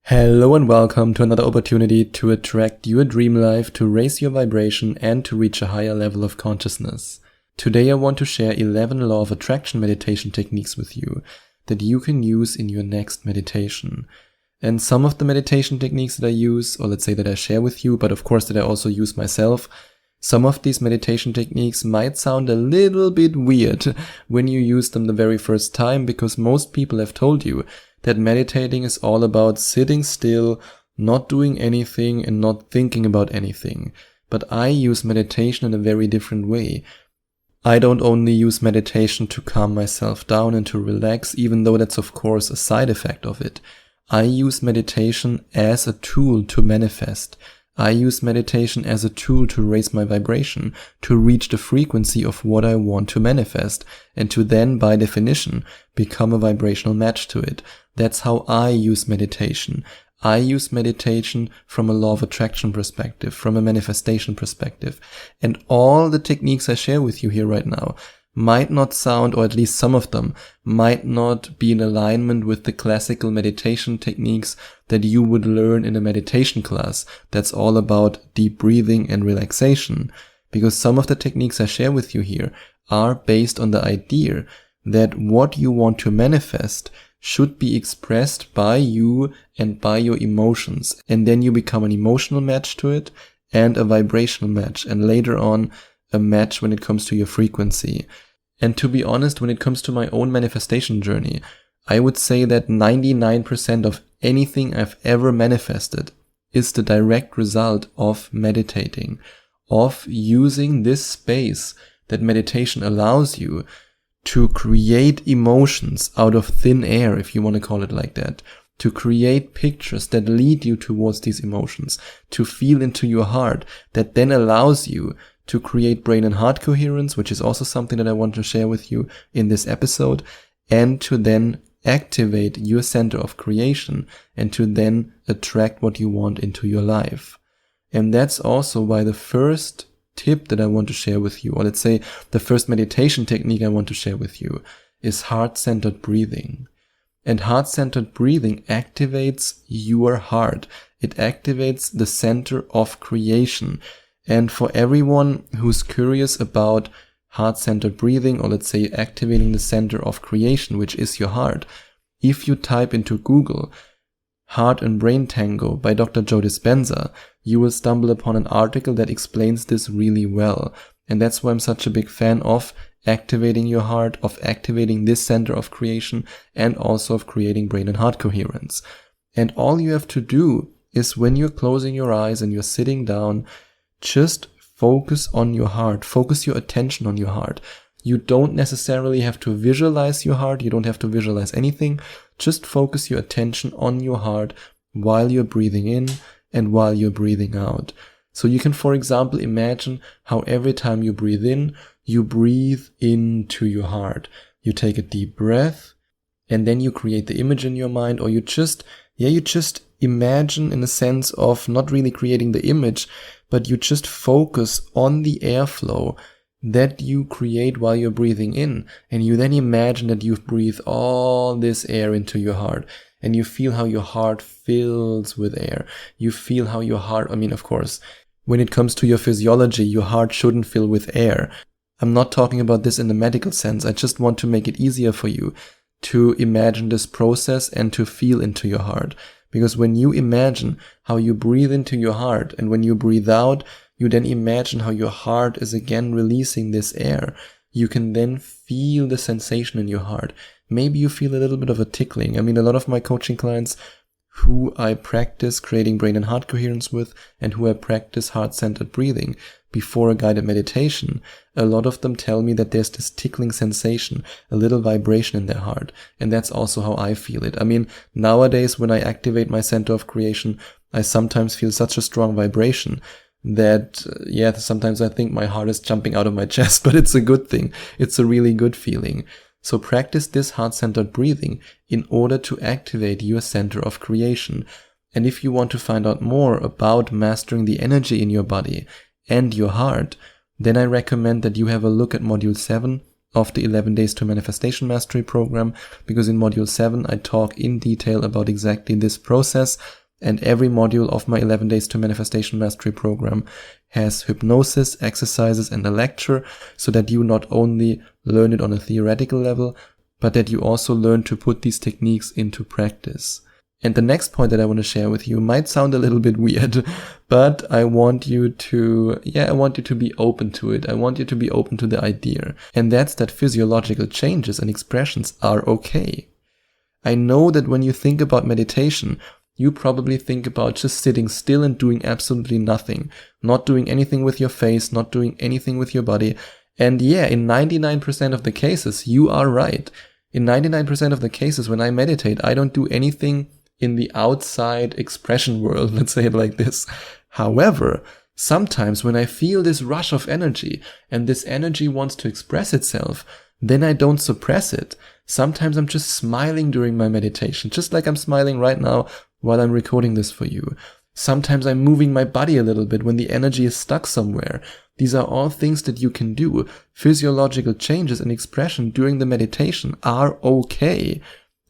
Hello and welcome to another opportunity to attract your dream life, to raise your vibration, and to reach a higher level of consciousness. Today I want to share 11 Law of Attraction meditation techniques with you that you can use in your next meditation. And some of the meditation techniques that I use, or let's say that I share with you, but of course that I also use myself, some of these meditation techniques might sound a little bit weird when you use them the very first time, because most people have told you that meditating is all about sitting still, not doing anything and not thinking about anything. But I use meditation in a very different way. I don't only use meditation to calm myself down and to relax, even though that's of course a side effect of it. I use meditation as a tool to manifest. I use meditation as a tool to raise my vibration, to reach the frequency of what I want to manifest, and to then, by definition, become a vibrational match to it. That's how I use meditation. I use meditation from a law of attraction perspective, from a manifestation perspective. And all the techniques I share with you here right now might not sound, or at least some of them, might not be in alignment with the classical meditation techniques that you would learn in a meditation class that's all about deep breathing and relaxation. Because some of the techniques I share with you here are based on the idea that what you want to manifest should be expressed by you and by your emotions. And then you become an emotional match to it and a vibrational match. And later on, a match when it comes to your frequency. And to be honest, when it comes to my own manifestation journey, I would say that 99% of anything I've ever manifested is the direct result of meditating, of using this space that meditation allows you to create emotions out of thin air, if you want to call it like that, to create pictures that lead you towards these emotions, to feel into your heart, that then allows you to create brain and heart coherence, which is also something that I want to share with you in this episode, and to then activate your center of creation and to then attract what you want into your life. And that's also why the first tip that I want to share with you, or let's say the first meditation technique I want to share with you, is heart-centered breathing. And heart-centered breathing activates your heart. It activates the center of creation. And for everyone who's curious about heart-centered breathing, or let's say activating the center of creation, which is your heart, if you type into Google Heart and Brain Tango by Dr. Joe Dispenza, you will stumble upon an article that explains this really well. And that's why I'm such a big fan of activating your heart, of activating this center of creation, and also of creating brain and heart coherence. And all you have to do is, when you're closing your eyes and you're sitting down, just focus on your heart. Focus your attention on your heart. You don't necessarily have to visualize your heart. You don't have to visualize anything. Just focus your attention on your heart while you're breathing in and while you're breathing out. So you can, for example, imagine how every time you breathe in, you breathe into your heart. You take a deep breath, and then you create the image in your mind, or you just imagine, in a sense of not really creating the image, but you just focus on the airflow that you create while you're breathing in. And you then imagine that you breathe all this air into your heart. And you feel how your heart fills with air. You feel how your heart, of course, when it comes to your physiology, your heart shouldn't fill with air. I'm not talking about this in the medical sense. I just want to make it easier for you to imagine this process and to feel into your heart. Because when you imagine how you breathe into your heart, and when you breathe out, you then imagine how your heart is again releasing this air. You can then feel the sensation in your heart. Maybe you feel a little bit of a tickling. A lot of my coaching clients who I practice creating brain and heart coherence with, and who I practice heart-centered breathing before a guided meditation, a lot of them tell me that there's this tickling sensation, a little vibration in their heart. And that's also how I feel it. Nowadays, when I activate my center of creation, I sometimes feel such a strong vibration that, sometimes I think my heart is jumping out of my chest, but it's a good thing. It's a really good feeling. So practice this heart-centered breathing in order to activate your center of creation. And if you want to find out more about mastering the energy in your body and your heart, then I recommend that you have a look at Module 7 of the 11 Days to Manifestation Mastery program, because in module 7 I talk in detail about exactly this process, and every module of my 11 Days to Manifestation Mastery program has hypnosis, exercises, and a lecture, so that you not only learn it on a theoretical level, but that you also learn to put these techniques into practice. And the next point that I want to share with you might sound a little bit weird, but I want you to be open to it. I want you to be open to the idea. And that's that physiological changes and expressions are okay. I know that when you think about meditation, you probably think about just sitting still and doing absolutely nothing, not doing anything with your face, not doing anything with your body. And yeah, in 99% of the cases, you are right. In 99% of the cases when I meditate, I don't do anything in the outside expression world, let's say it like this. However, sometimes when I feel this rush of energy and this energy wants to express itself, then I don't suppress it. Sometimes I'm just smiling during my meditation, just like I'm smiling right now while I'm recording this for you. Sometimes I'm moving my body a little bit when the energy is stuck somewhere. These are all things that you can do. Physiological changes in expression during the meditation are okay.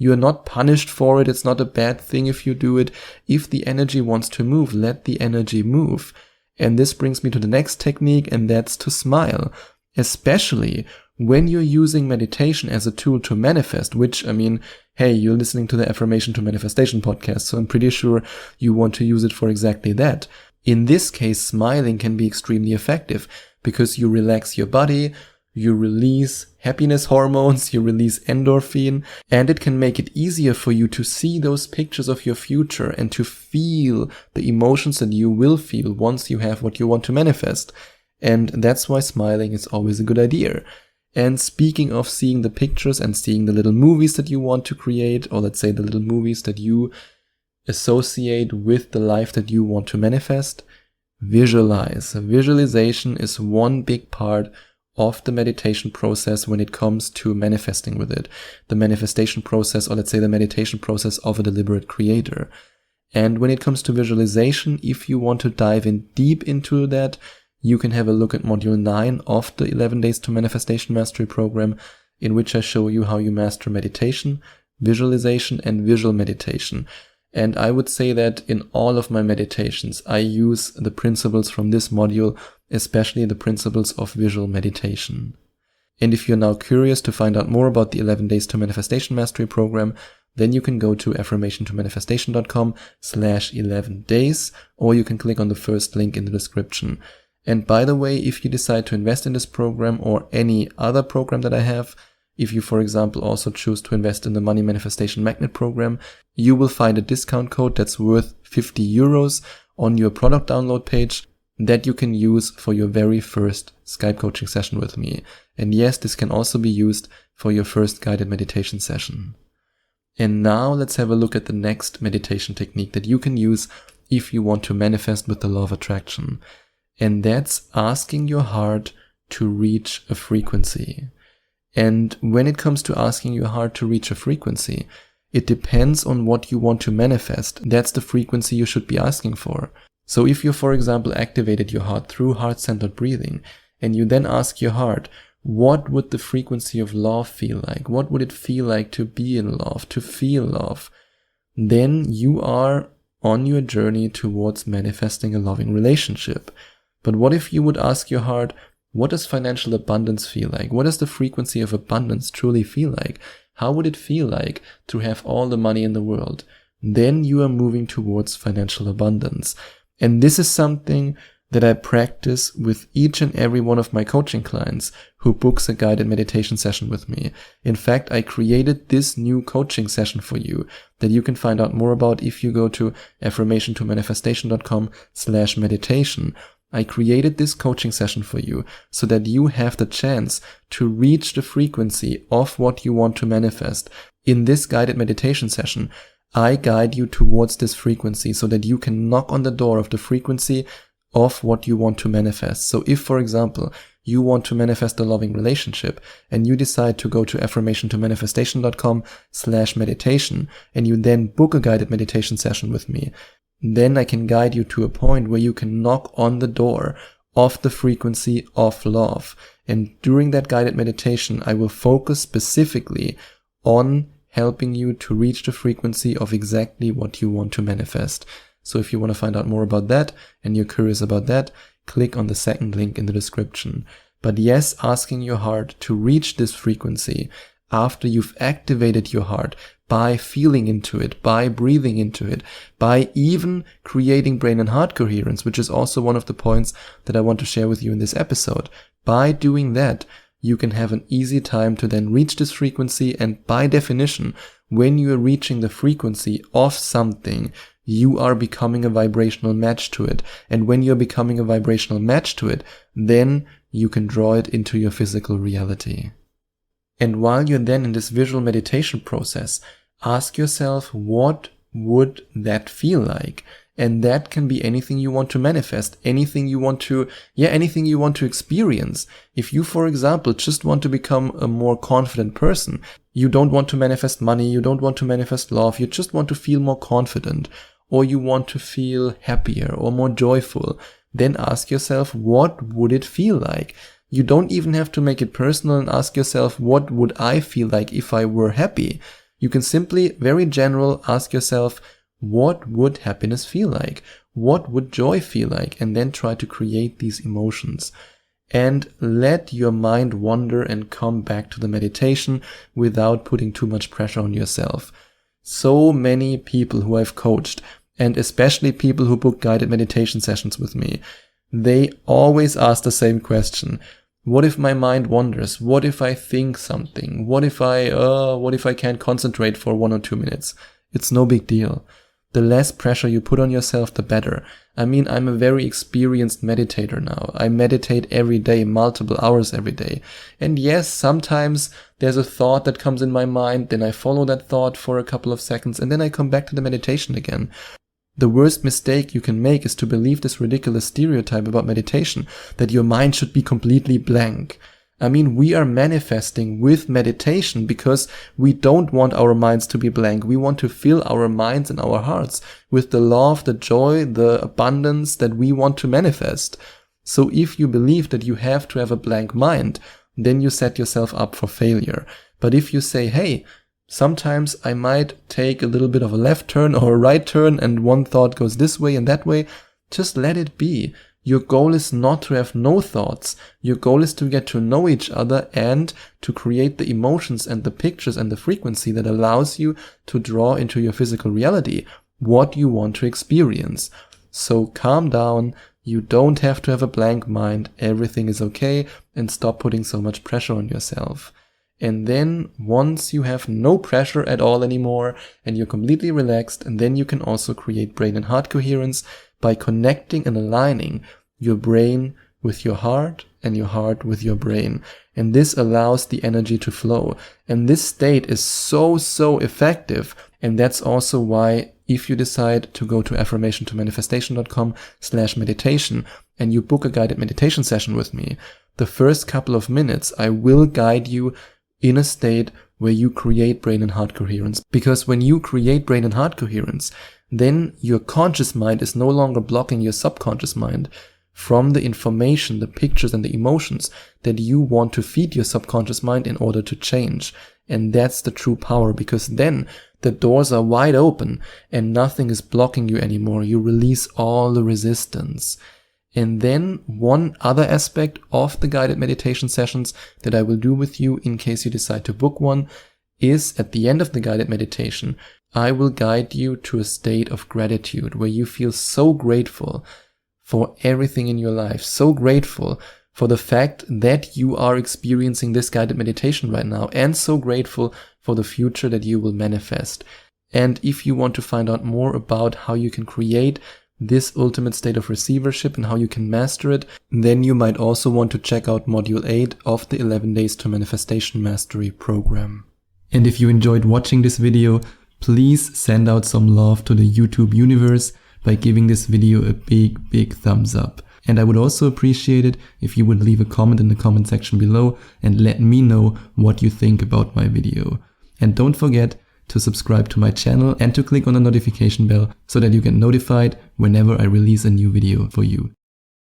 You are not punished for it. It's not a bad thing if you do it. If the energy wants to move, let the energy move. And this brings me to the next technique, and that's to smile. Especially when you're using meditation as a tool to manifest, which, hey, you're listening to the Affirmation to Manifestation podcast, so I'm pretty sure you want to use it for exactly that. In this case, smiling can be extremely effective because you relax your body, you release happiness hormones, you release endorphin, and it can make it easier for you to see those pictures of your future and to feel the emotions that you will feel once you have what you want to manifest. And that's why smiling is always a good idea. And speaking of seeing the pictures and seeing the little movies that you want to create, or let's say the little movies that you associate with the life that you want to manifest, visualize. Visualization is one big part of the meditation process when it comes to manifesting with it. The manifestation process, or let's say the meditation process of a deliberate creator. And when it comes to visualization, if you want to dive in deep into that, you can have a look at module 9 of the 11 Days to Manifestation Mastery program, in which I show you how you master meditation, visualization, and visual meditation. And I would say that in all of my meditations, I use the principles from this module, especially the principles of visual meditation. And if you're now curious to find out more about the 11 Days to Manifestation Mastery program, then you can go to affirmationtomanifestation.com/11 days, or you can click on the first link in the description. And by the way, if you decide to invest in this program or any other program that I have, if you, for example, also choose to invest in the Money Manifestation Magnet program, you will find a discount code that's worth 50 euros on your product download page that you can use for your very first Skype coaching session with me. And yes, this can also be used for your first guided meditation session. And now let's have a look at the next meditation technique that you can use if you want to manifest with the law of attraction. And that's asking your heart to reach a frequency. And when it comes to asking your heart to reach a frequency, it depends on what you want to manifest. That's the frequency you should be asking for. So if you, for example, activated your heart through heart-centered breathing, and you then ask your heart, what would the frequency of love feel like? What would it feel like to be in love, to feel love? Then you are on your journey towards manifesting a loving relationship. But what if you would ask your heart, what does financial abundance feel like? What does the frequency of abundance truly feel like? How would it feel like to have all the money in the world? Then you are moving towards financial abundance. And this is something that I practice with each and every one of my coaching clients who books a guided meditation session with me. In fact, I created this new coaching session for you that you can find out more about if you go to affirmationtomanifestation.com/meditation. I created this coaching session for you so that you have the chance to reach the frequency of what you want to manifest. In this guided meditation session, I guide you towards this frequency so that you can knock on the door of the frequency of what you want to manifest. So if, for example, you want to manifest a loving relationship and you decide to go to affirmationtomanifestation.com/meditation and you then book a guided meditation session with me, then I can guide you to a point where you can knock on the door of the frequency of love. And during that guided meditation, I will focus specifically on helping you to reach the frequency of exactly what you want to manifest. So if you want to find out more about that and you're curious about that, click on the second link in the description. But yes, asking your heart to reach this frequency after you've activated your heart by feeling into it, by breathing into it, by even creating brain and heart coherence, which is also one of the points that I want to share with you in this episode. By doing that, you can have an easy time to then reach this frequency, and by definition, when you are reaching the frequency of something, you are becoming a vibrational match to it. And when you're becoming a vibrational match to it, then you can draw it into your physical reality. And while you're then in this visual meditation process, ask yourself, what would that feel like? And that can be anything you want to manifest, anything you want to experience. If you, for example, just want to become a more confident person, you don't want to manifest money, you don't want to manifest love, you just want to feel more confident, or you want to feel happier or more joyful, then ask yourself, what would it feel like? You don't even have to make it personal and ask yourself, what would I feel like if I were happy? You can simply, very general, ask yourself, what would happiness feel like? What would joy feel like? And then try to create these emotions. And let your mind wander and come back to the meditation without putting too much pressure on yourself. So many people who I've coached, and especially people who book guided meditation sessions with me, they always ask the same question. What if my mind wanders? What if I think something? What if I can't concentrate for 1 or 2 minutes? It's no big deal. The less pressure you put on yourself, the better. I mean, I'm a very experienced meditator now. I meditate every day, multiple hours every day. And yes, sometimes there's a thought that comes in my mind, then I follow that thought for a couple of seconds, and then I come back to the meditation again. The worst mistake you can make is to believe this ridiculous stereotype about meditation, that your mind should be completely blank. I mean, we are manifesting with meditation because we don't want our minds to be blank. We want to fill our minds and our hearts with the love, the joy, the abundance that we want to manifest. So if you believe that you have to have a blank mind, then you set yourself up for failure. But if you say, hey, sometimes I might take a little bit of a left turn or a right turn and one thought goes this way and that way, just let it be. Your goal is not to have no thoughts. Your goal is to get to know each other and to create the emotions and the pictures and the frequency that allows you to draw into your physical reality what you want to experience. So calm down. You don't have to have a blank mind. Everything is okay, and stop putting so much pressure on yourself. And then once you have no pressure at all anymore and you're completely relaxed, and then you can also create brain and heart coherence by connecting and aligning your brain with your heart and your heart with your brain. And this allows the energy to flow. And this state is so effective. And that's also why if you decide to go to affirmationtomanifestation.com/meditation and you book a guided meditation session with me, the first couple of minutes I will guide you in a state where you create brain and heart coherence. Because when you create brain and heart coherence, then your conscious mind is no longer blocking your subconscious mind from the information, the pictures and the emotions that you want to feed your subconscious mind in order to change. And that's the true power, because then the doors are wide open and nothing is blocking you anymore. You release all the resistance. And then one other aspect of the guided meditation sessions that I will do with you in case you decide to book one is at the end of the guided meditation, I will guide you to a state of gratitude where you feel so grateful for everything in your life, so grateful for the fact that you are experiencing this guided meditation right now, and so grateful for the future that you will manifest. And if you want to find out more about how you can create this ultimate state of receivership and how you can master it, then you might also want to check out Module 8 of the 11 Days to Manifestation Mastery program. And if you enjoyed watching this video, please send out some love to the YouTube universe by giving this video a big thumbs up. And I would also appreciate it if you would leave a comment in the comment section below and let me know what you think about my video. And don't forget to subscribe to my channel and to click on the notification bell so that you get notified whenever I release a new video for you.